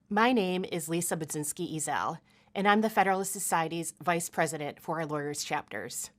My name is Lisa Budzinski-Ezel, and I'm the Federalist Society's Vice President for our Lawyers Chapters.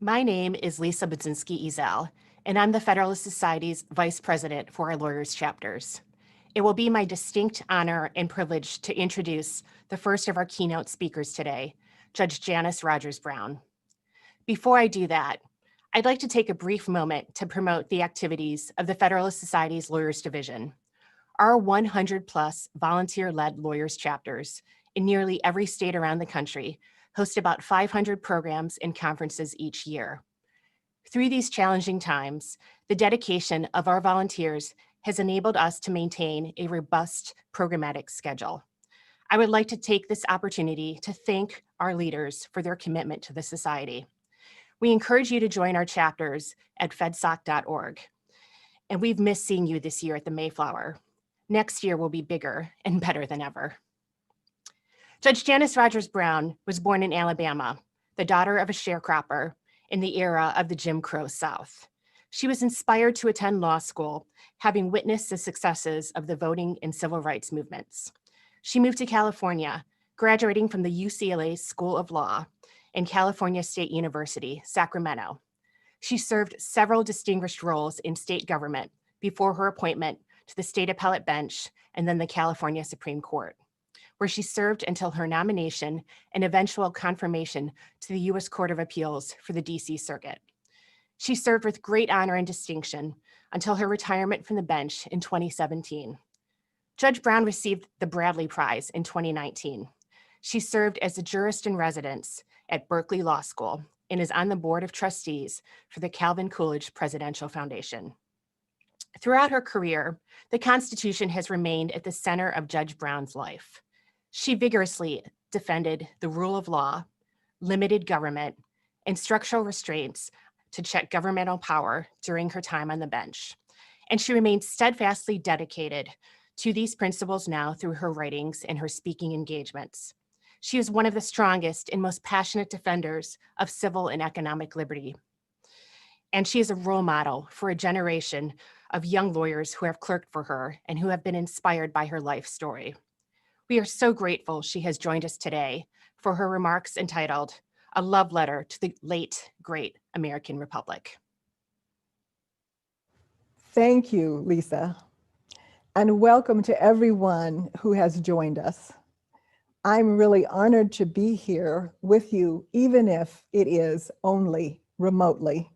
My name is Lisa Budzinski-Ezel, and I'm the Federalist Society's Vice President for our Lawyers Chapters. It will be my distinct honor and privilege to introduce the first of our keynote speakers today, Judge Janice Rogers-Brown. Before I do that, I'd like to take a brief moment to promote the activities of the Federalist Society's Lawyers Division. Our 100-plus volunteer-led lawyers chapters in nearly every state around the country host about 500 programs and conferences each year. Through these challenging times, the dedication of our volunteers has enabled us to maintain a robust programmatic schedule. I would like to take this opportunity to thank our leaders for their commitment to the Society. We encourage you to join our chapters at fedsoc.org. And we've missed seeing you this year at the Mayflower. Next year will be bigger and better than ever. Judge Janice Rogers-Brown was born in Alabama, the daughter of a sharecropper in the era of the Jim Crow South. She was inspired to attend law school, having witnessed the successes of the voting and civil rights movements. She moved to California, graduating from the UCLA School of Law and California State University, Sacramento. She served several distinguished roles in state government before her appointment to the state appellate bench and then the California Supreme Court, where she served until her nomination and eventual confirmation to the U.S. Court of Appeals for the D.C. Circuit. She served with great honor and distinction until her retirement from the bench in 2017. Judge Brown received the Bradley Prize in 2019. She served as a jurist in residence at Berkeley Law School and is on the board of trustees for the Calvin Coolidge Presidential Foundation. Throughout her career, the Constitution has remained at the center of Judge Brown's life. She vigorously defended the rule of law, limited government, and structural restraints to check governmental power during her time on the bench. And she remains steadfastly dedicated to these principles now through her writings and her speaking engagements. She is one of the strongest and most passionate defenders of civil and economic liberty. And she is a role model for a generation of young lawyers who have clerked for her and who have been inspired by her life story. We are so grateful she has joined us today for her remarks entitled, "A Love Letter to the Late, Great American Republic." Thank you, Lisa, and welcome to everyone who has joined us. I'm really honored to be here with you, even if it is only remotely.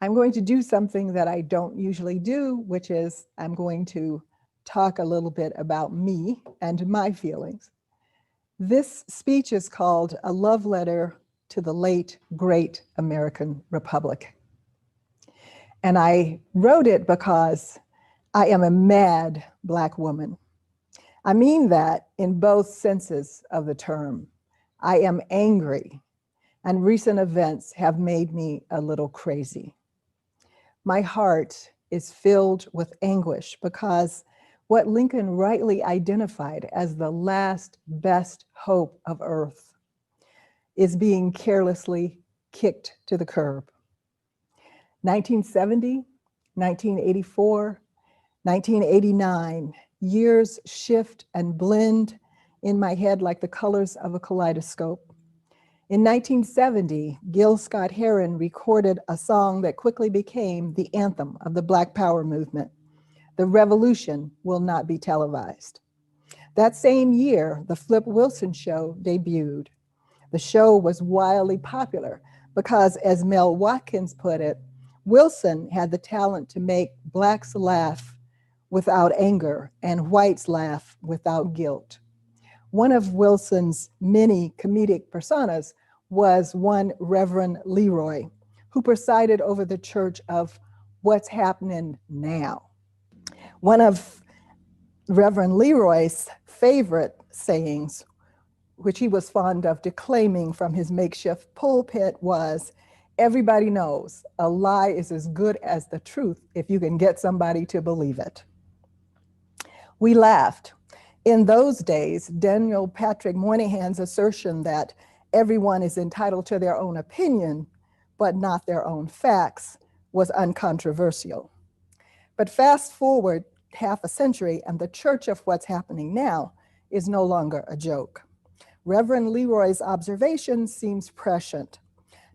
I'm going to do something that I don't usually do, which is I'm going to talk a little bit about me and my feelings. This speech is called A Love Letter to the Late, Great American Republic. And I wrote it because I am a mad Black woman. I mean that in both senses of the term. I am angry, and recent events have made me a little crazy. My heart is filled with anguish because what Lincoln rightly identified as the last best hope of Earth is being carelessly kicked to the curb. 1970, 1984, 1989, years shift and blend in my head like the colors of a kaleidoscope. In 1970, Gil Scott-Heron recorded a song that quickly became the anthem of the Black Power movement. The revolution will not be televised. That same year, the Flip Wilson Show debuted. The show was wildly popular because, as Mel Watkins put it, Wilson had the talent to make Blacks laugh without anger and whites laugh without guilt. One of Wilson's many comedic personas was one Reverend Leroy, who presided over the church of What's Happening Now. One of Reverend Leroy's favorite sayings, which he was fond of declaiming from his makeshift pulpit, was, "Everybody knows a lie is as good as the truth if you can get somebody to believe it." We laughed. In those days, Daniel Patrick Moynihan's assertion that everyone is entitled to their own opinion, but not their own facts, was uncontroversial. But fast forward half a century, and the church of What's Happening Now is no longer a joke. Reverend Leroy's observation seems prescient.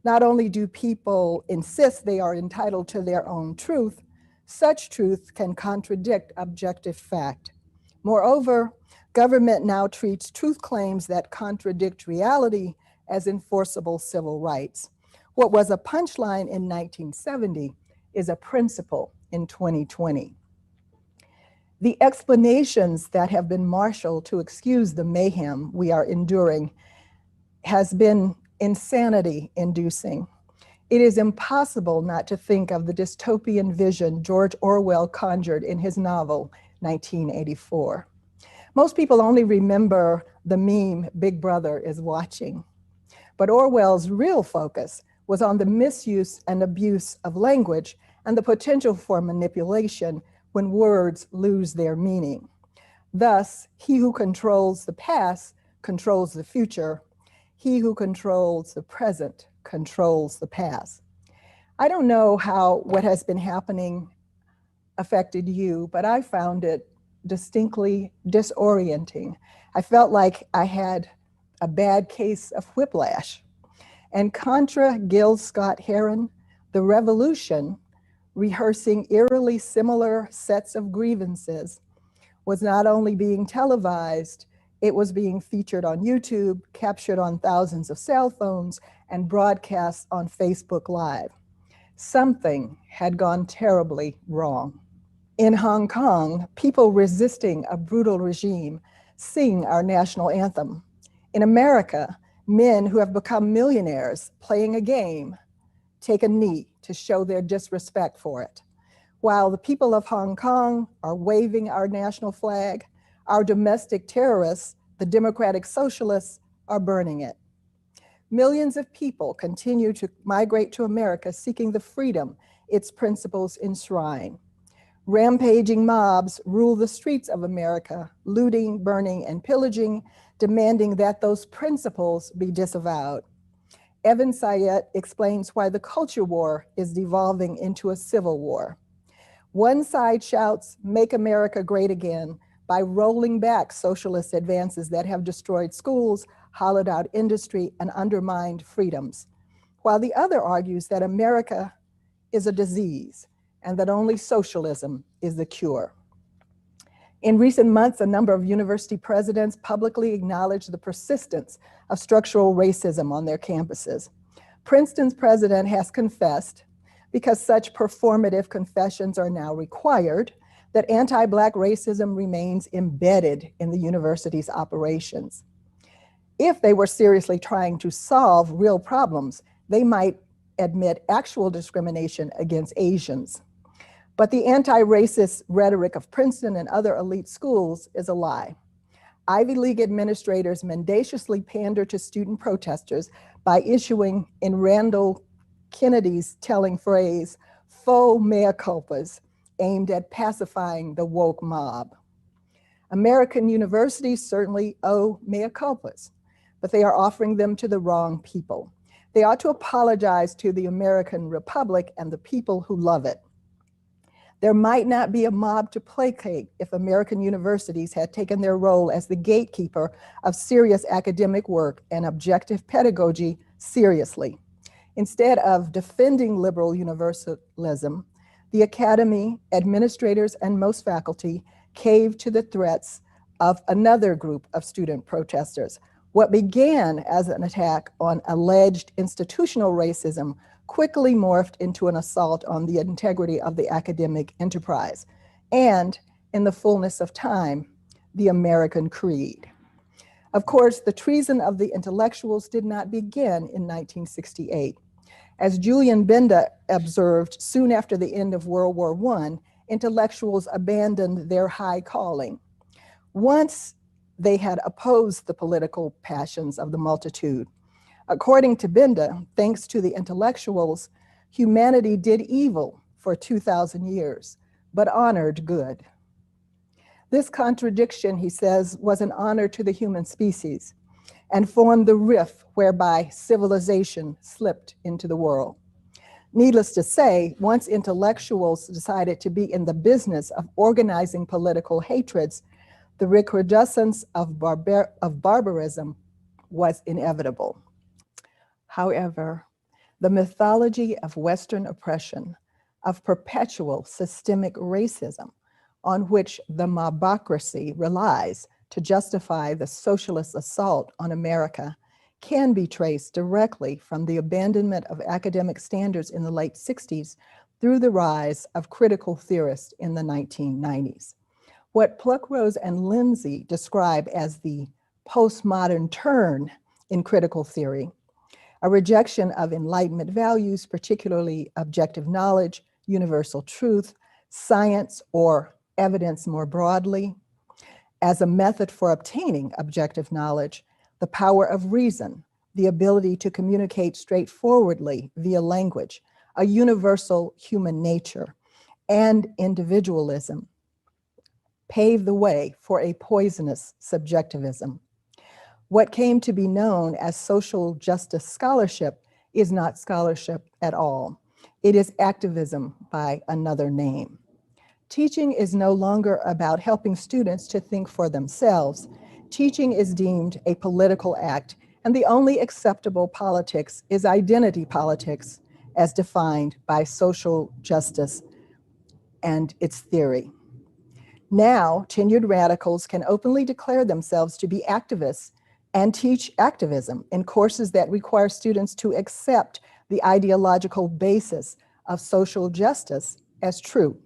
Not only do people insist they are entitled to their own truth, such truth can contradict objective fact. Moreover, government now treats truth claims that contradict reality as enforceable civil rights. What was a punchline in 1970 is a principle in 2020. The explanations that have been marshaled to excuse the mayhem we are enduring has been insanity-inducing. It is impossible not to think of the dystopian vision George Orwell conjured in his novel, 1984. Most people only remember the meme, Big Brother is watching. But Orwell's real focus was on the misuse and abuse of language and the potential for manipulation when words lose their meaning. Thus, he who controls the past controls the future. He who controls the present controls the past. I don't know how what has been happening affected you, but I found it distinctly disorienting. I felt like I had a bad case of whiplash. And contra Gil Scott Heron, the revolution, rehearsing eerily similar sets of grievances, was not only being televised, it was being featured on YouTube, captured on thousands of cell phones, and broadcast on Facebook Live. Something had gone terribly wrong. In Hong Kong, people resisting a brutal regime sing our national anthem. In America, men who have become millionaires playing a game take a knee to show their disrespect for it. While the people of Hong Kong are waving our national flag, our domestic terrorists, the democratic socialists, are burning it. Millions of people continue to migrate to America seeking the freedom its principles enshrine. Rampaging mobs rule the streets of America, looting, burning, and pillaging, demanding that those principles be disavowed. Evan Sayet explains why the culture war is devolving into a civil war. One side shouts, "Make America great again," by rolling back socialist advances that have destroyed schools, hollowed out industry, and undermined freedoms, while the other argues that America is a disease and that only socialism is the cure. In recent months, a number of university presidents publicly acknowledged the persistence of structural racism on their campuses. Princeton's president has confessed, because such performative confessions are now required, that anti-Black racism remains embedded in the university's operations. If they were seriously trying to solve real problems, they might admit actual discrimination against Asians. But the anti-racist rhetoric of Princeton and other elite schools is a lie. Ivy League administrators mendaciously pander to student protesters by issuing, in Randall Kennedy's telling phrase, faux mea culpas, aimed at pacifying the woke mob. American universities certainly owe mea culpas, but they are offering them to the wrong people. They ought to apologize to the American Republic and the people who love it. There might not be a mob to placate if American universities had taken their role as the gatekeeper of serious academic work and objective pedagogy seriously. Instead of defending liberal universalism, the academy, administrators, and most faculty caved to the threats of another group of student protesters. What began as an attack on alleged institutional racism quickly morphed into an assault on the integrity of the academic enterprise, and, in the fullness of time, the American creed. Of course, the treason of the intellectuals did not begin in 1968. As Julian Benda observed soon after the end of World War I, intellectuals abandoned their high calling. Once they had opposed the political passions of the multitude. According to Benda, thanks to the intellectuals, humanity did evil for 2,000 years, but honored good. This contradiction, he says, was an honor to the human species and formed the rift whereby civilization slipped into the world. Needless to say, once intellectuals decided to be in the business of organizing political hatreds, the recrudescence of barbarism was inevitable. However, the mythology of Western oppression, of perpetual systemic racism on which the mobocracy relies to justify the socialist assault on America can be traced directly from the abandonment of academic standards in the late 60s through the rise of critical theorists in the 1990s. What Pluckrose and Lindsay describe as the postmodern turn in critical theory, a rejection of Enlightenment values, particularly objective knowledge, universal truth, science, or evidence more broadly, as a method for obtaining objective knowledge, the power of reason, the ability to communicate straightforwardly via language, a universal human nature, and individualism pave the way for a poisonous subjectivism. What came to be known as social justice scholarship is not scholarship at all. It is activism by another name. Teaching is no longer about helping students to think for themselves. Teaching is deemed a political act, and the only acceptable politics is identity politics as defined by social justice and its theory. Now, tenured radicals can openly declare themselves to be activists and teach activism in courses that require students to accept the ideological basis of social justice as true.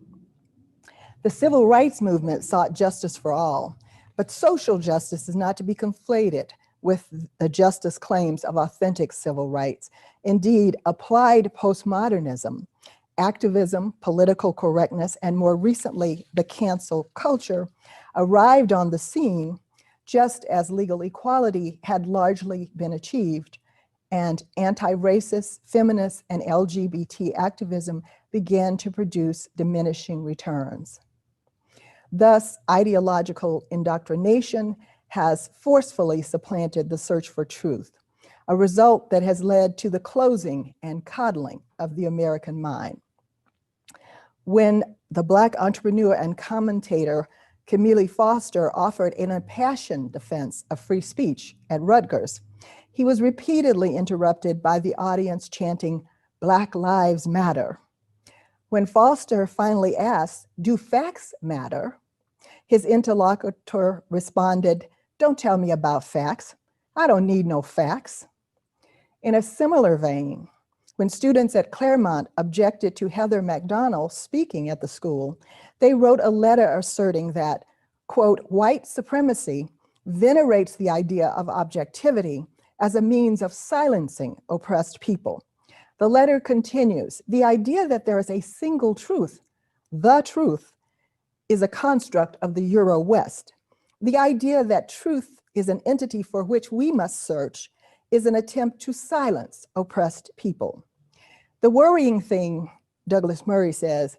The civil rights movement sought justice for all, but social justice is not to be conflated with the justice claims of authentic civil rights. Indeed, applied postmodernism, activism, political correctness, and more recently, the cancel culture arrived on the scene just as legal equality had largely been achieved, and anti-racist, feminist, and LGBT activism began to produce diminishing returns. Thus, ideological indoctrination has forcefully supplanted the search for truth, a result that has led to the closing and coddling of the American mind. When the Black entrepreneur and commentator Camille Foster offered an impassioned defense of free speech at Rutgers, he was repeatedly interrupted by the audience chanting, "Black Lives Matter." When Foster finally asked, "Do facts matter?" his interlocutor responded, "Don't tell me about facts. I don't need no facts." In a similar vein, when students at Claremont objected to Heather McDonald speaking at the school, they wrote a letter asserting that, quote, "white supremacy venerates the idea of objectivity as a means of silencing oppressed people." The letter continues, "The idea that there is a single truth, the truth, is a construct of the Euro-West. The idea that truth is an entity for which we must search is an attempt to silence oppressed people." The worrying thing, Douglas Murray says,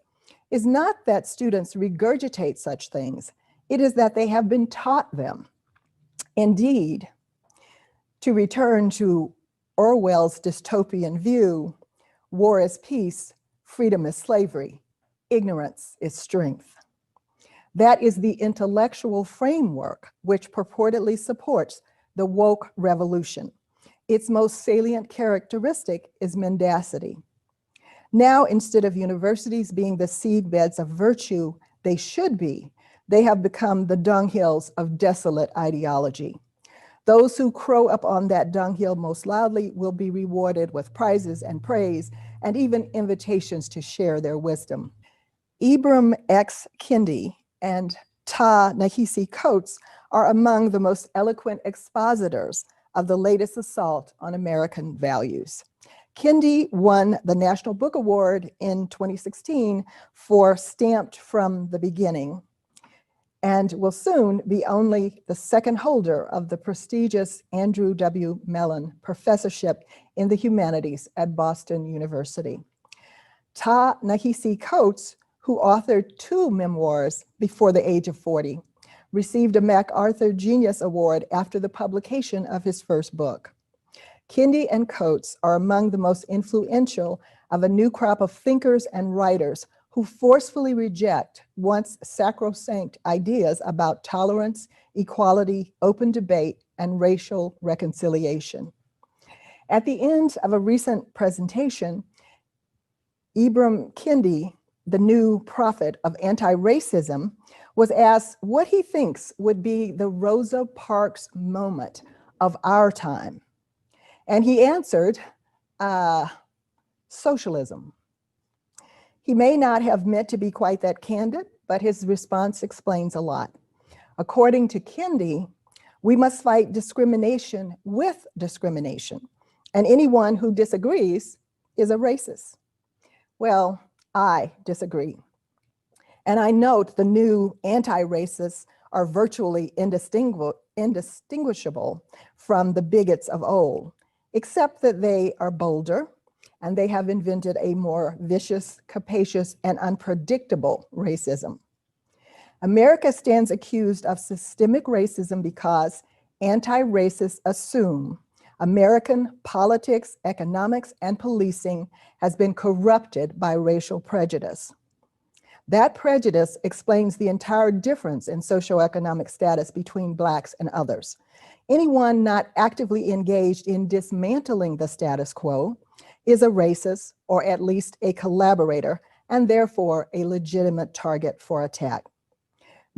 is not that students regurgitate such things, it is that they have been taught them. Indeed, to return to Orwell's dystopian view, war is peace, freedom is slavery, ignorance is strength. That is the intellectual framework which purportedly supports the woke revolution. Its most salient characteristic is mendacity. Now, instead of universities being the seedbeds of virtue they should be, they have become the dunghills of desolate ideology. Those who crow up on that dunghill most loudly will be rewarded with prizes and praise, and even invitations to share their wisdom. Ibram X. Kendi and Ta-Nehisi Coates are among the most eloquent expositors of the latest assault on American values. Kendi won the National Book Award in 2016 for Stamped from the Beginning, and will soon be only the second holder of the prestigious Andrew W. Mellon Professorship in the Humanities at Boston University. Ta-Nehisi Coates, who authored 2 memoirs before the age of 40, received a MacArthur Genius Award after the publication of his first book. Kendi and Coates are among the most influential of a new crop of thinkers and writers who forcefully reject once sacrosanct ideas about tolerance, equality, open debate, and racial reconciliation. At the end of a recent presentation, Ibram Kendi, the new prophet of anti-racism, was asked what he thinks would be the Rosa Parks moment of our time. And he answered, socialism. He may not have meant to be quite that candid, but his response explains a lot. According to Kendi, we must fight discrimination with discrimination, and anyone who disagrees is a racist. Well, I disagree. And I note the new anti-racists are virtually indistinguishable from the bigots of old, except that they are bolder and they have invented a more vicious, capacious, and unpredictable racism. America stands accused of systemic racism because anti-racists assume American politics, economics, and policing has been corrupted by racial prejudice. That prejudice explains the entire difference in socioeconomic status between Blacks and others. Anyone not actively engaged in dismantling the status quo is a racist, or at least a collaborator, and therefore a legitimate target for attack.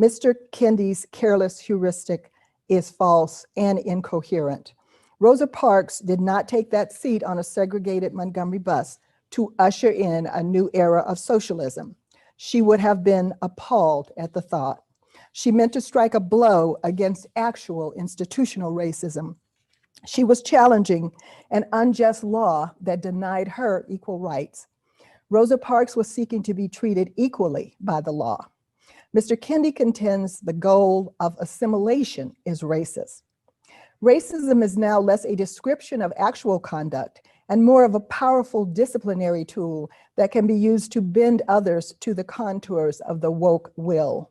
Mr. Kendi's careless heuristic is false and incoherent. Rosa Parks did not take that seat on a segregated Montgomery bus to usher in a new era of socialism. She would have been appalled at the thought. She meant to strike a blow against actual institutional racism. She was challenging an unjust law that denied her equal rights. Rosa Parks was seeking to be treated equally by the law. Mr. Kendi contends the goal of assimilation is racist. Racism is now less a description of actual conduct and more of a powerful disciplinary tool that can be used to bend others to the contours of the woke will.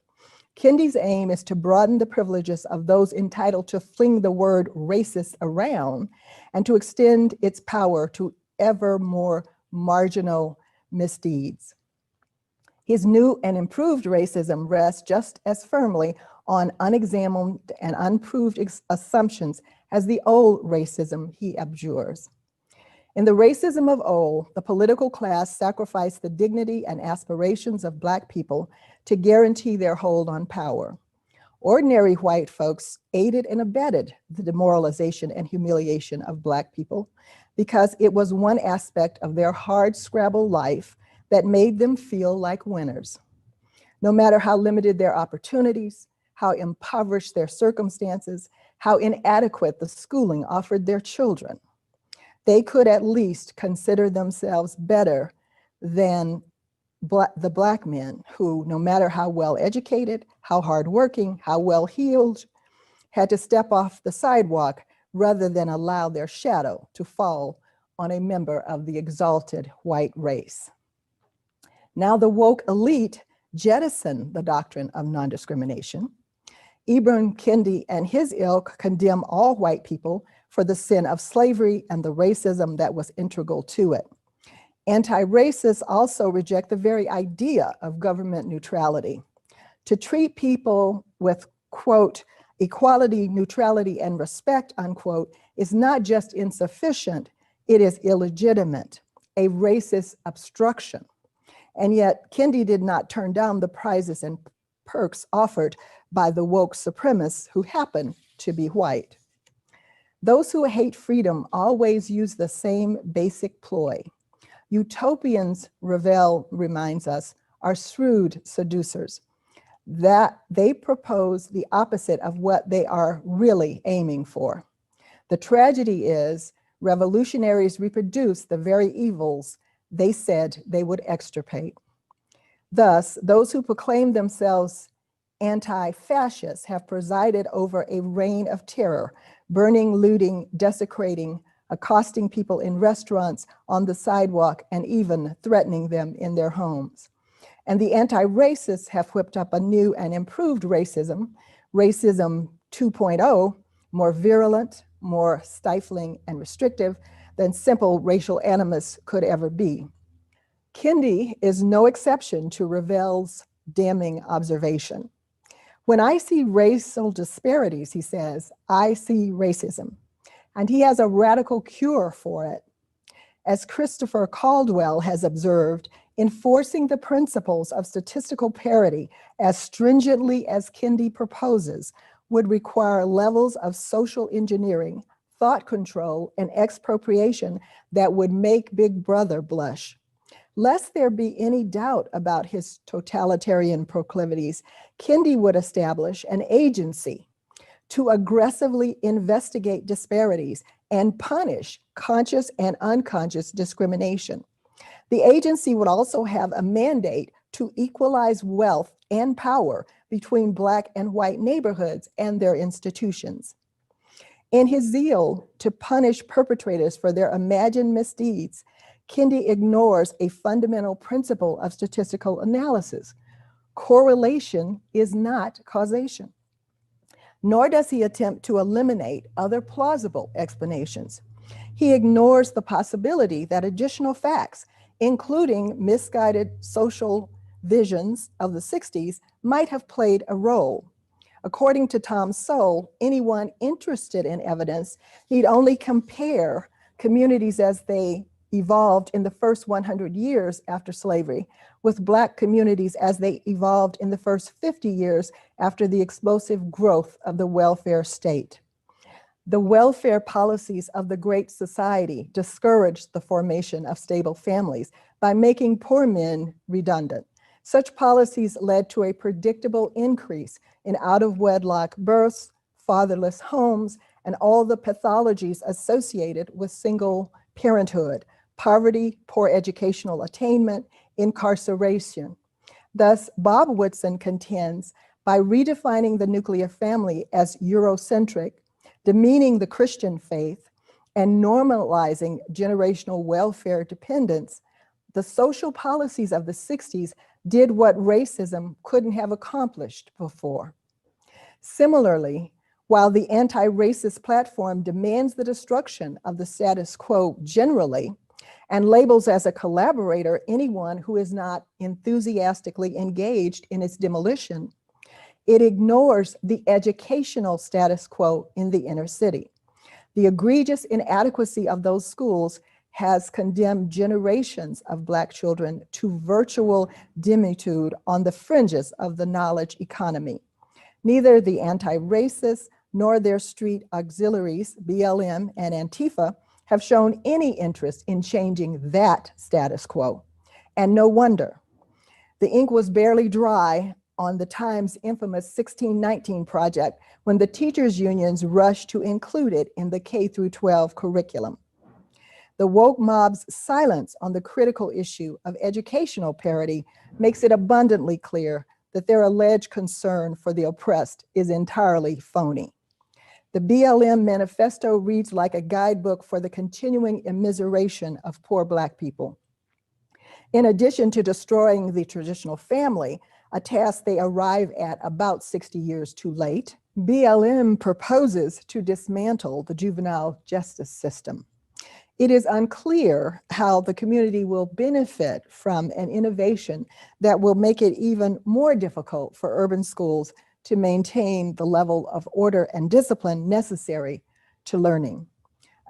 Kendi's aim is to broaden the privileges of those entitled to fling the word racist around and to extend its power to ever more marginal misdeeds. His new and improved racism rests just as firmly on unexamined and unproved assumptions as the old racism he abjures. In the racism of old, the political class sacrificed the dignity and aspirations of Black people to guarantee their hold on power. Ordinary white folks aided and abetted the demoralization and humiliation of Black people because it was one aspect of their hard-scrabble life that made them feel like winners. No matter how limited their opportunities, how impoverished their circumstances, how inadequate the schooling offered their children, they could at least consider themselves better than the Black men who, no matter how well educated, how hardworking, how well heeled, had to step off the sidewalk rather than allow their shadow to fall on a member of the exalted white race. Now the woke elite jettison the doctrine of non-discrimination. Ibram Kendi and his ilk condemn all white people for the sin of slavery and the racism that was integral to it. Anti-racists also reject the very idea of government neutrality. To treat people with, quote, equality, neutrality, and respect, unquote, is not just insufficient, it is illegitimate, a racist obstruction. And yet, Kendi did not turn down the prizes and perks offered by the woke supremacists who happen to be white. Those who hate freedom always use the same basic ploy. Utopians, Ravel reminds us, are shrewd seducers, that they propose the opposite of what they are really aiming for. The tragedy is revolutionaries reproduce the very evils they said they would extirpate. Thus, those who proclaim themselves anti-fascists have presided over a reign of terror, burning, looting, desecrating, accosting people in restaurants, on the sidewalk, and even threatening them in their homes. And the anti-racists have whipped up a new and improved racism, racism 2.0, more virulent, more stifling and restrictive than simple racial animus could ever be. Kendi is no exception to Ravel's damning observation. When I see racial disparities, he says, I see racism. and he has a radical cure for it. As Christopher Caldwell has observed, enforcing the principles of statistical parity as stringently as Kendi proposes would require levels of social engineering, thought control, and expropriation that would make Big Brother blush. Lest there be any doubt about his totalitarian proclivities, Kendi would establish an agency to aggressively investigate disparities and punish conscious and unconscious discrimination. The agency would also have a mandate to equalize wealth and power between Black and white neighborhoods and their institutions. In his zeal to punish perpetrators for their imagined misdeeds, Kendi ignores a fundamental principle of statistical analysis. Correlation is not causation. Nor does he attempt to eliminate other plausible explanations. He ignores the possibility that additional facts, including misguided social visions of the 60s, might have played a role. According to Tom Sowell, anyone interested in evidence need only compare communities as they evolved in the first 100 years after slavery with Black communities as they evolved in the first 50 years after the explosive growth of the welfare state. The welfare policies of the Great Society discouraged the formation of stable families by making poor men redundant. Such policies led to a predictable increase in out-of-wedlock births, fatherless homes, and all the pathologies associated with single parenthood, poverty, poor educational attainment, incarceration. Thus, Bob Woodson contends by redefining the nuclear family as Eurocentric, demeaning the Christian faith, and normalizing generational welfare dependence, the social policies of the 60s did what racism couldn't have accomplished before. Similarly, while the anti-racist platform demands the destruction of the status quo generally, and labels as a collaborator anyone who is not enthusiastically engaged in its demolition, it ignores the educational status quo in the inner city. The egregious inadequacy of those schools has condemned generations of Black children to virtual demitude on the fringes of the knowledge economy. Neither the anti-racists nor their street auxiliaries, BLM and Antifa, have shown any interest in changing that status quo. And no wonder. The ink was barely dry on the Times' infamous 1619 project when the teachers' unions rushed to include it in the K-12 curriculum. The woke mob's silence on the critical issue of educational parity makes it abundantly clear that their alleged concern for the oppressed is entirely phony. The BLM Manifesto reads like a guidebook for the continuing immiseration of poor Black people. In addition to destroying the traditional family, a task they arrive at about 60 years too late, BLM proposes to dismantle the juvenile justice system. It is unclear how the community will benefit from an innovation that will make it even more difficult for urban schools to maintain the level of order and discipline necessary to learning.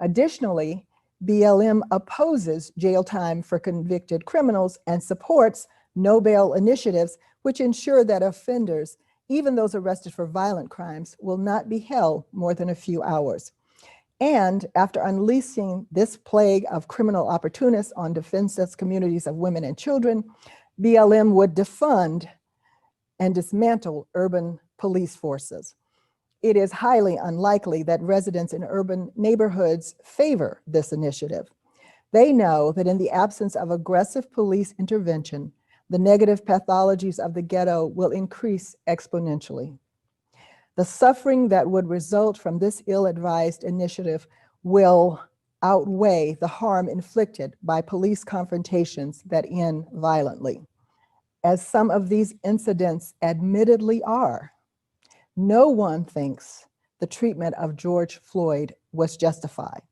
Additionally, BLM opposes jail time for convicted criminals and supports no bail initiatives, which ensure that offenders, even those arrested for violent crimes, will not be held more than a few hours. And after unleashing this plague of criminal opportunists on defenseless communities of women and children, BLM would defund and dismantle urban police forces. It is highly unlikely that residents in urban neighborhoods favor this initiative. They know that in the absence of aggressive police intervention, the negative pathologies of the ghetto will increase exponentially. The suffering that would result from this ill-advised initiative will outweigh the harm inflicted by police confrontations that end violently. As some of these incidents admittedly are, no one thinks the treatment of George Floyd was justified.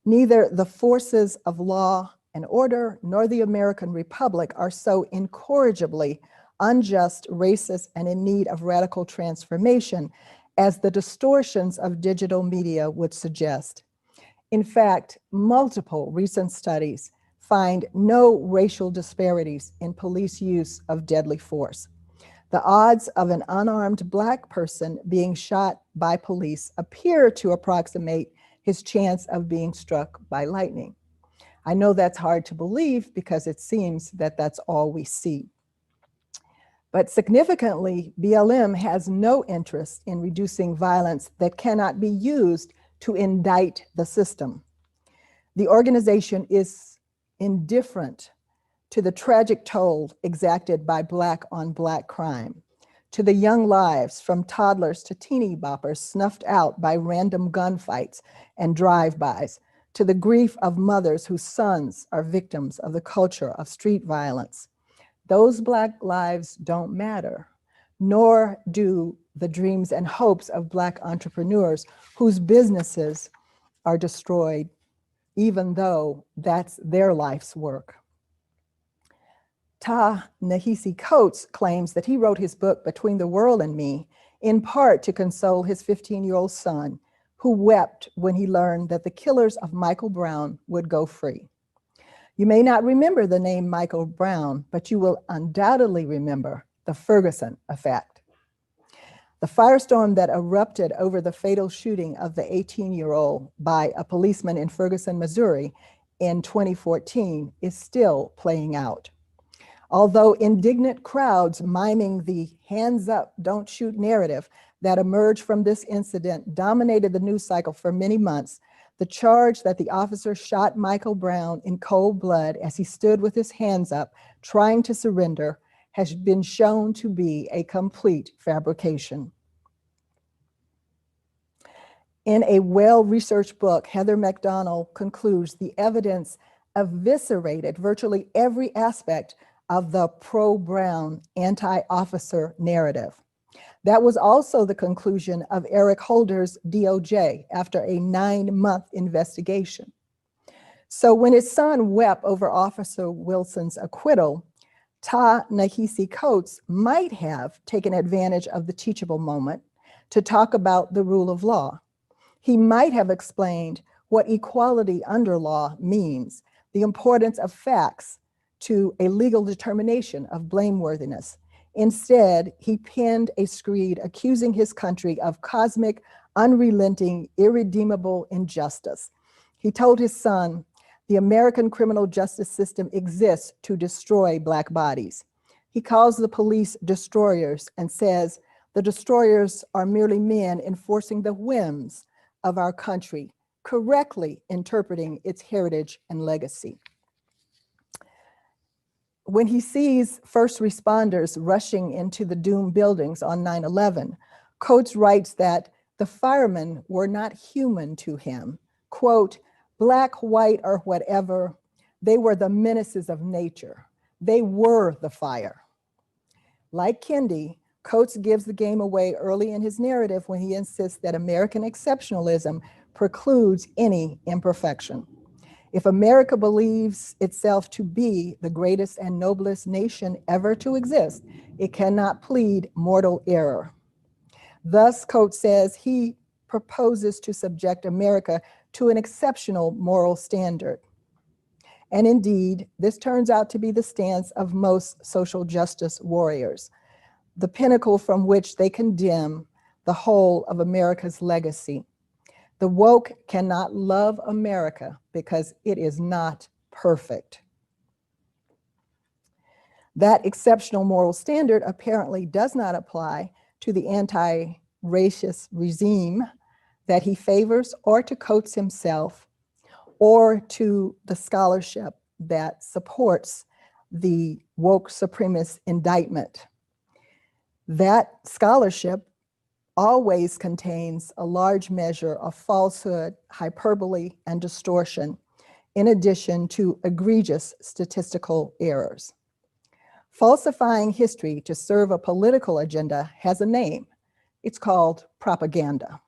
Neither the forces of law and order nor the American Republic are so incorrigibly unjust, racist, and in need of radical transformation as the distortions of digital media would suggest. In fact, multiple recent studies find no racial disparities in police use of deadly force. The odds of an unarmed Black person being shot by police appear to approximate his chance of being struck by lightning. I know that's hard to believe because it seems that that's all we see. But significantly, BLM has no interest in reducing violence that cannot be used to indict the system. The organization is indifferent to the tragic toll exacted by Black on Black crime, to the young lives from toddlers to teeny boppers snuffed out by random gunfights and drive-bys, to the grief of mothers whose sons are victims of the culture of street violence. Those Black lives don't matter, nor do the dreams and hopes of Black entrepreneurs whose businesses are destroyed, even though that's their life's work. Ta-Nehisi Coates claims that he wrote his book, Between the World and Me, in part to console his 15-year-old son, who wept when he learned that the killers of Michael Brown would go free. You may not remember the name Michael Brown, but you will undoubtedly remember the Ferguson effect. The firestorm that erupted over the fatal shooting of the 18-year-old by a policeman in Ferguson, Missouri in 2014 is still playing out. Although indignant crowds miming the hands up, don't shoot narrative that emerged from this incident dominated the news cycle for many months, the charge that the officer shot Michael Brown in cold blood as he stood with his hands up, trying to surrender, has been shown to be a complete fabrication. In a well-researched book, Heather McDonald concludes the evidence eviscerated virtually every aspect of the pro-Brown anti-officer narrative. That was also the conclusion of Eric Holder's DOJ after a 9-month investigation. So when his son wept over Officer Wilson's acquittal, Ta-Nehisi Coates might have taken advantage of the teachable moment to talk about the rule of law. He might have explained what equality under law means, the importance of facts to a legal determination of blameworthiness. Instead, he penned a screed accusing his country of cosmic, unrelenting, irredeemable injustice. He told his son, the American criminal justice system exists to destroy Black bodies. He calls the police destroyers and says the destroyers are merely men enforcing the whims of our country, correctly interpreting its heritage and legacy. When he sees first responders rushing into the doomed buildings on 9/11, Coates writes that the firemen were not human to him. Quote, Black, white, or whatever, they were the menaces of nature. They were the fire. Like Kendi, Coates gives the game away early in his narrative when he insists that American exceptionalism precludes any imperfection. If America believes itself to be the greatest and noblest nation ever to exist, it cannot plead mortal error. Thus, Coates says he proposes to subject America to an exceptional moral standard. And indeed, this turns out to be the stance of most social justice warriors, the pinnacle from which they condemn the whole of America's legacy. The woke cannot love America because it is not perfect. That exceptional moral standard apparently does not apply to the anti-racist regime that he favors, or to Coates himself, or to the scholarship that supports the woke supremacist indictment. That scholarship always contains a large measure of falsehood, hyperbole, and distortion, in addition to egregious statistical errors. Falsifying history to serve a political agenda has a name. It's called propaganda.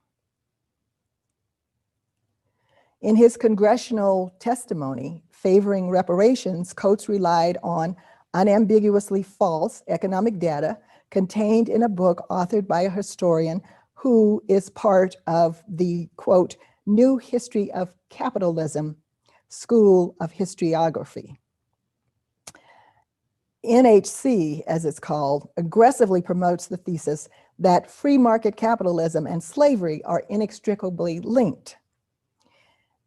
In his congressional testimony favoring reparations, Coates relied on unambiguously false economic data contained in a book authored by a historian who is part of the, quote, New History of Capitalism School of Historiography. NHC, as it's called, aggressively promotes the thesis that free market capitalism and slavery are inextricably linked.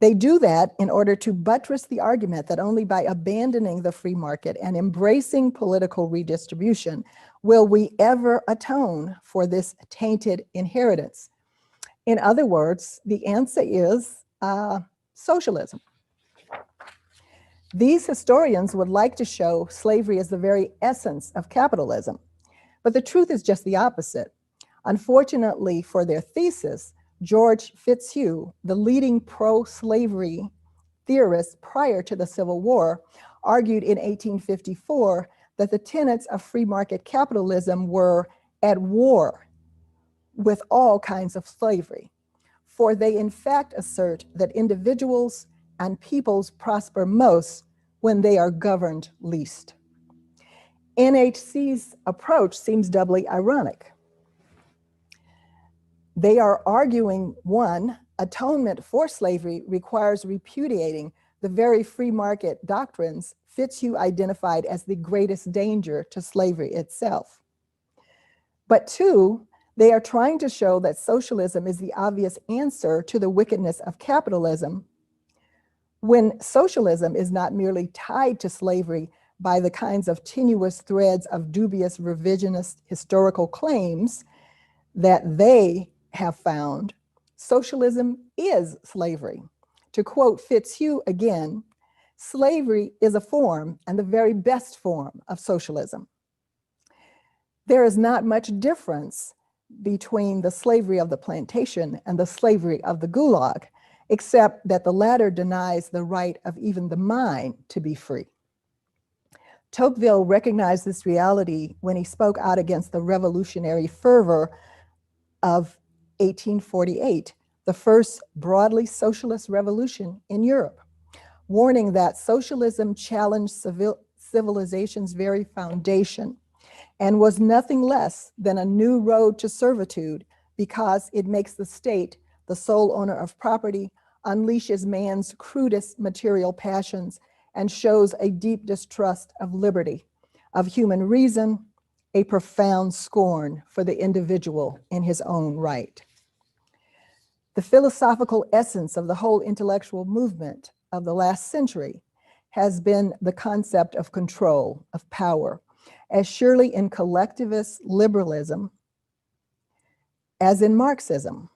They do that in order to buttress the argument that only by abandoning the free market and embracing political redistribution will we ever atone for this tainted inheritance. In other words, the answer is socialism. These historians would like to show slavery as the very essence of capitalism, but the truth is just the opposite. Unfortunately for their thesis, George Fitzhugh, the leading pro-slavery theorist prior to the Civil War, argued in 1854 that the tenets of free market capitalism were at war with all kinds of slavery, for they in fact assert that individuals and peoples prosper most when they are governed least. NHC's approach seems doubly ironic. They are arguing, one, atonement for slavery requires repudiating the very free market doctrines Fitzhugh identified as the greatest danger to slavery itself. But two, they are trying to show that socialism is the obvious answer to the wickedness of capitalism, when socialism is not merely tied to slavery by the kinds of tenuous threads of dubious revisionist historical claims that they have found. Socialism is slavery. To quote Fitzhugh again, slavery is a form and the very best form of socialism. There is not much difference between the slavery of the plantation and the slavery of the gulag, except that the latter denies the right of even the mind to be free. Tocqueville recognized this reality when he spoke out against the revolutionary fervor of 1848, the first broadly socialist revolution in Europe, warning that socialism challenged civilization's very foundation and was nothing less than a new road to servitude because it makes the state the sole owner of property, unleashes man's crudest material passions, and shows a deep distrust of liberty, of human reason, a profound scorn for the individual in his own right. The philosophical essence of the whole intellectual movement of the last century has been the concept of control, of power, as surely in collectivist liberalism as in Marxism.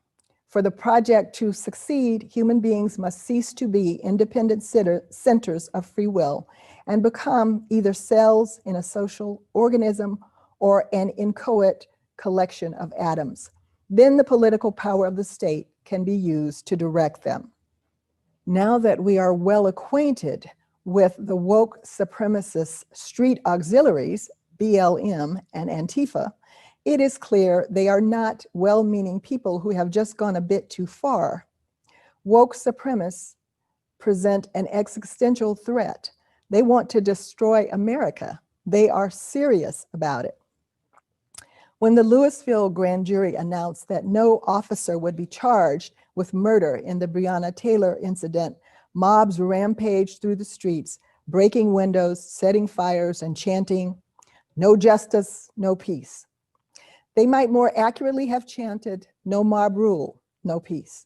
For the project to succeed, human beings must cease to be independent centers of free will and become either cells in a social organism or an inchoate collection of atoms. Then the political power of the state can be used to direct them. Now that we are well acquainted with the woke supremacist street auxiliaries, BLM and Antifa, it is clear they are not well-meaning people who have just gone a bit too far. Woke supremacists present an existential threat. They want to destroy America. They are serious about it. When the Louisville grand jury announced that no officer would be charged with murder in the Breonna Taylor incident, mobs rampaged through the streets, breaking windows, setting fires, and chanting, "No justice, no peace." They might more accurately have chanted, "No mob rule, no peace."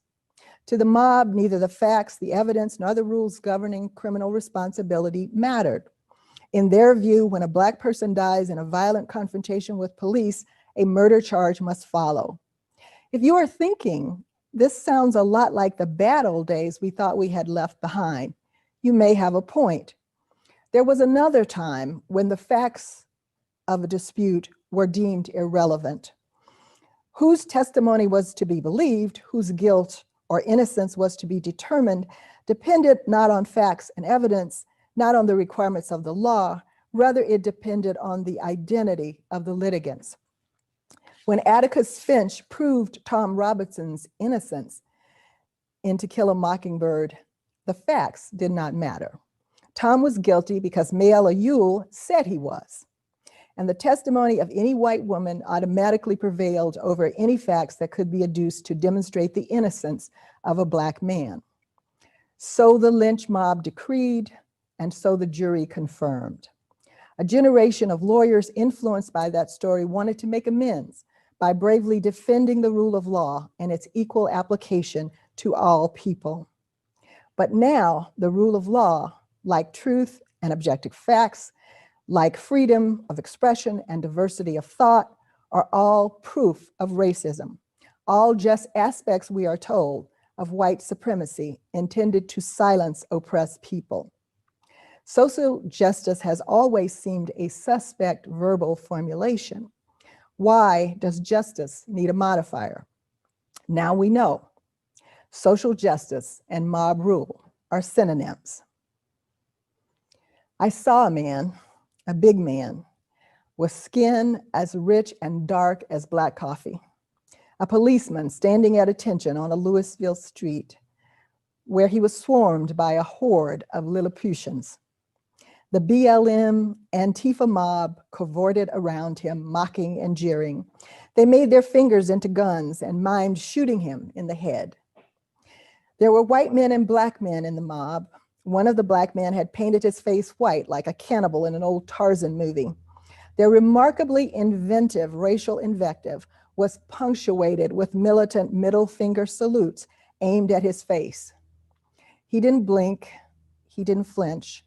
To the mob, neither the facts, the evidence, nor the rules governing criminal responsibility mattered. In their view, when a Black person dies in a violent confrontation with police, a murder charge must follow. If you are thinking, this sounds a lot like the bad old days we thought we had left behind, you may have a point. There was another time when the facts of a dispute were deemed irrelevant. Whose testimony was to be believed, whose guilt or innocence was to be determined, depended not on facts and evidence, not on the requirements of the law, rather it depended on the identity of the litigants. When Atticus Finch proved Tom Robinson's innocence in To Kill a Mockingbird, the facts did not matter. Tom was guilty because Mayella Ewell said he was. and the testimony of any white woman automatically prevailed over any facts that could be adduced to demonstrate the innocence of a Black man. So the lynch mob decreed, and so the jury confirmed. A generation of lawyers influenced by that story wanted to make amends by bravely defending the rule of law and its equal application to all people. But now the rule of law, like truth and objective facts, like freedom of expression and diversity of thought, are all proof of racism, all just aspects, we are told, of white supremacy intended to silence oppressed people. Social justice has always seemed a suspect verbal formulation. Why does justice need a modifier? Now we know. Social justice and mob rule are synonyms. I saw a man, a big man, with skin as rich and dark as black coffee, a policeman standing at attention on a Louisville street where he was swarmed by a horde of Lilliputians. The BLM Antifa mob cavorted around him, mocking and jeering. They made their fingers into guns and mimed shooting him in the head. There were white men and black men in the mob. One of the black men had painted his face white like a cannibal in an old Tarzan movie. Their remarkably inventive racial invective was punctuated with militant middle finger salutes aimed at his face. He didn't blink, he didn't flinch.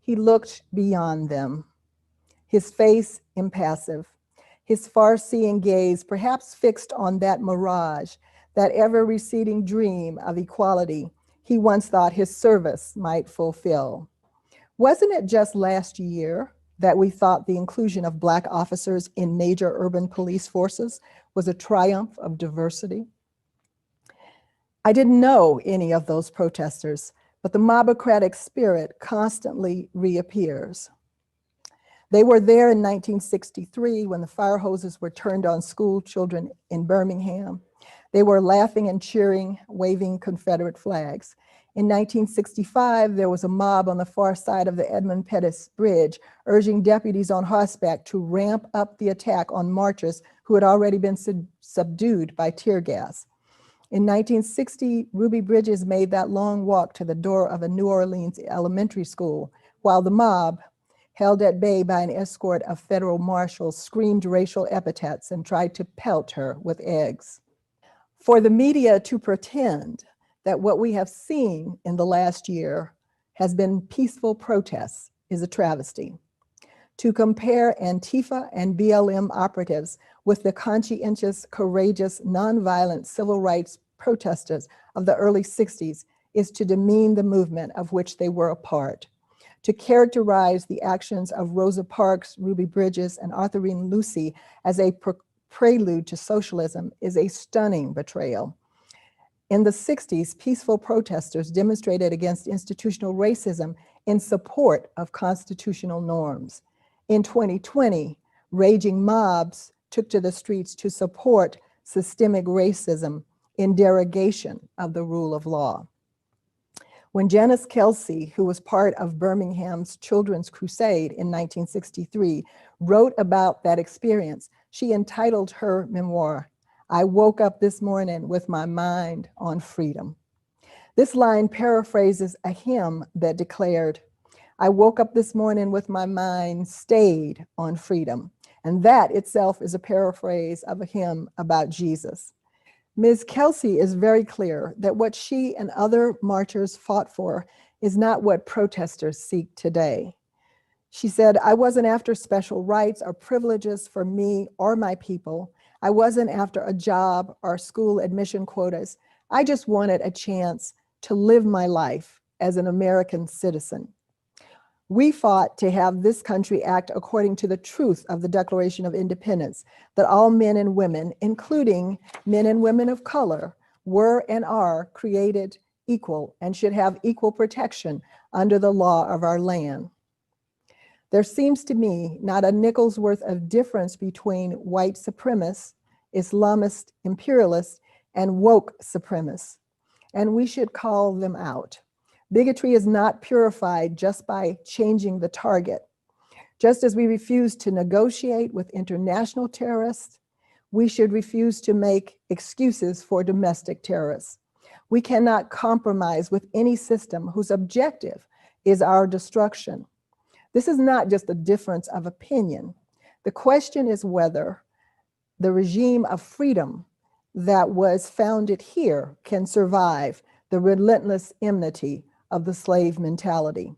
He looked beyond them, his face impassive, his far-seeing gaze perhaps fixed on that mirage, that ever-receding dream of equality he once thought his service might fulfill. Wasn't it just last year that we thought the inclusion of Black officers in major urban police forces was a triumph of diversity? I didn't know any of those protesters, but the mobocratic spirit constantly reappears. They were there in 1963 when the fire hoses were turned on school children in Birmingham. They were laughing and cheering, waving Confederate flags. In 1965, there was a mob on the far side of the Edmund Pettus Bridge, urging deputies on horseback to ramp up the attack on marchers who had already been subdued by tear gas. In 1960, Ruby Bridges made that long walk to the door of a New Orleans elementary school, while the mob, held at bay by an escort of federal marshals, screamed racial epithets and tried to pelt her with eggs. For the media to pretend that what we have seen in the last year has been peaceful protests is a travesty. To compare Antifa and BLM operatives with the conscientious, courageous, nonviolent civil rights protesters of the early 60s is to demean the movement of which they were a part. To characterize the actions of Rosa Parks, Ruby Bridges, and Arthurine Lucy as a prelude to socialism is a stunning betrayal. In the 60s, peaceful protesters demonstrated against institutional racism in support of constitutional norms. In 2020, raging mobs took to the streets to support systemic racism in derogation of the rule of law. When Janice Kelsey, who was part of Birmingham's Children's Crusade in 1963, wrote about that experience, she entitled her memoir, "I Woke Up This Morning with My Mind on Freedom." This line paraphrases a hymn that declared, "I woke up this morning with my mind stayed on freedom." And that itself is a paraphrase of a hymn about Jesus. Ms. Kelsey is very clear that what she and other marchers fought for is not what protesters seek today. She said, "I wasn't after special rights or privileges for me or my people. I wasn't after a job or school admission quotas. I just wanted a chance to live my life as an American citizen." We fought to have this country act according to the truth of the Declaration of Independence, that all men and women, including men and women of color, were and are created equal and should have equal protection under the law of our land. There seems to me not a nickel's worth of difference between white supremacists, Islamist imperialists, and woke supremacists, and we should call them out. Bigotry is not purified just by changing the target. Just as we refuse to negotiate with international terrorists, we should refuse to make excuses for domestic terrorists. We cannot compromise with any system whose objective is our destruction. This is not just a difference of opinion. The question is whether the regime of freedom that was founded here can survive the relentless enmity of the slave mentality.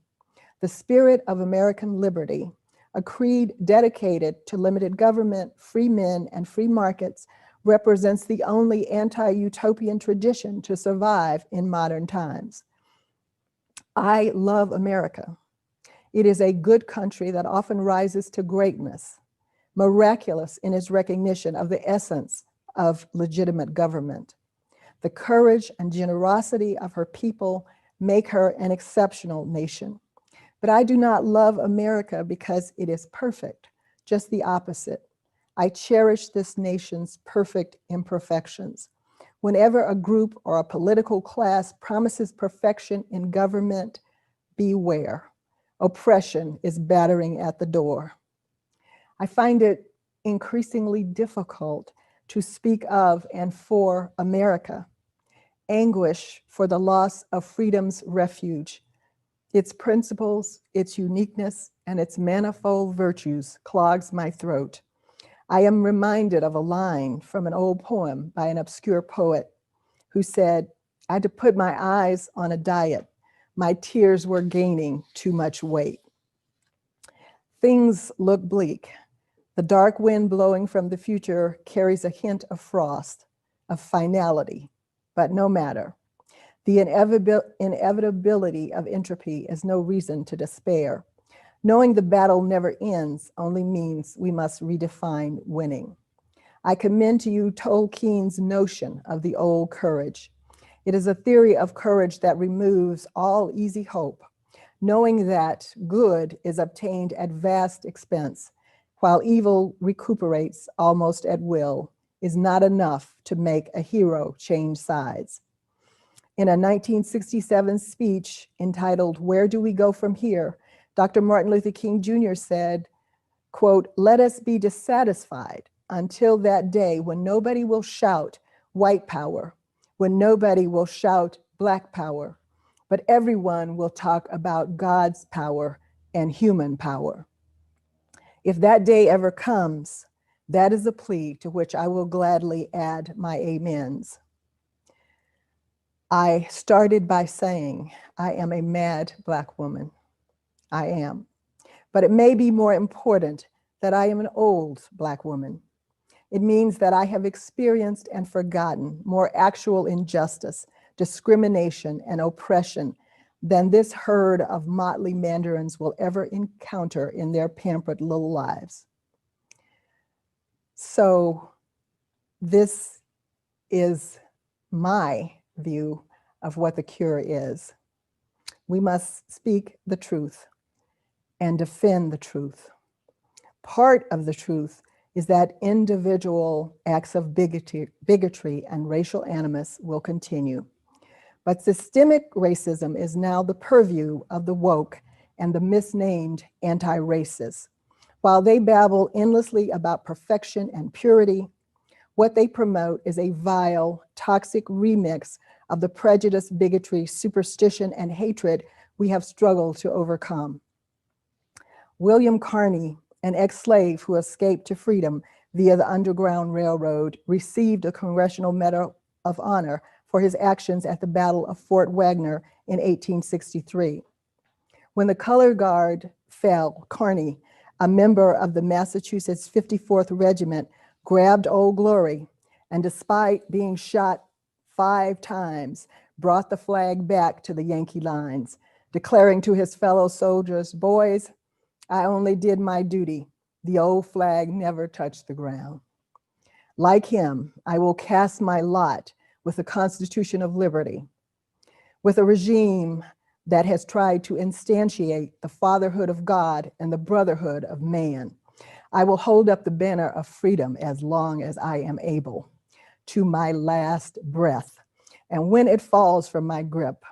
The spirit of American liberty, a creed dedicated to limited government, free men, and free markets, represents the only anti-utopian tradition to survive in modern times. I love America. It is a good country that often rises to greatness, miraculous in its recognition of the essence of legitimate government. The courage and generosity of her people make her an exceptional nation. But I do not love America because it is perfect, just the opposite. I cherish this nation's perfect imperfections. Whenever a group or a political class promises perfection in government, beware. Oppression is battering at the door. I find it increasingly difficult to speak of and for America. Anguish for the loss of freedom's refuge. Its principles, its uniqueness, and its manifold virtues clogs my throat. I am reminded of a line from an old poem by an obscure poet who said, "I had to put my eyes on a diet. My tears were gaining too much weight." Things look bleak. The dark wind blowing from the future carries a hint of frost, of finality, but no matter. The inevitability of entropy is no reason to despair. Knowing the battle never ends only means we must redefine winning. I commend to you Tolkien's notion of the old courage. It is a theory of courage that removes all easy hope, knowing that good is obtained at vast expense, while evil recuperates almost at will, is not enough to make a hero change sides. In a 1967 speech entitled, "Where Do We Go From Here?" Dr. Martin Luther King Jr. said, quote, "Let us be dissatisfied until that day when nobody will shout white power, when nobody will shout black power, but everyone will talk about God's power and human power." If that day ever comes, that is a plea to which I will gladly add my amens. I started by saying, I am a mad Black woman. I am. But it may be more important that I am an old Black woman. It means that I have experienced and forgotten more actual injustice, discrimination, and oppression than this herd of motley mandarins will ever encounter in their pampered little lives. So this is my view of what the cure is. We must speak the truth and defend the truth. Part of the truth is that individual acts of bigotry and racial animus will continue. But systemic racism is now the purview of the woke and the misnamed anti-racists. While they babble endlessly about perfection and purity, what they promote is a vile, toxic remix of the prejudice, bigotry, superstition, and hatred we have struggled to overcome. William Carney, an ex-slave who escaped to freedom via the Underground Railroad, received a Congressional Medal of Honor for his actions at the Battle of Fort Wagner in 1863. When the color guard fell, Carney, a member of the Massachusetts 54th Regiment, grabbed Old Glory, and despite being shot 5 times, brought the flag back to the Yankee lines, declaring to his fellow soldiers, "Boys, I only did my duty. The old flag never touched the ground." Like him, I will cast my lot with the Constitution of Liberty, with a regime that has tried to instantiate the fatherhood of God and the brotherhood of man. I will hold up the banner of freedom as long as I am able, to my last breath. And when it falls from my grip,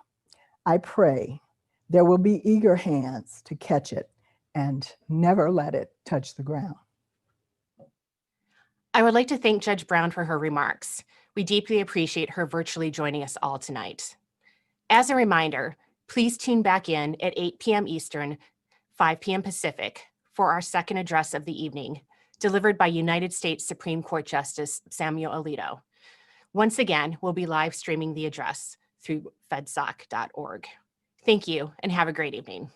I pray there will be eager hands to catch it and never let it touch the ground. I would like to thank Judge Brown for her remarks. We deeply appreciate her virtually joining us all tonight. As a reminder, please tune back in at 8 p.m. Eastern, 5 p.m. Pacific for our second address of the evening, delivered by United States Supreme Court Justice Samuel Alito. Once again, we'll be live streaming the address through fedsoc.org. Thank you and have a great evening.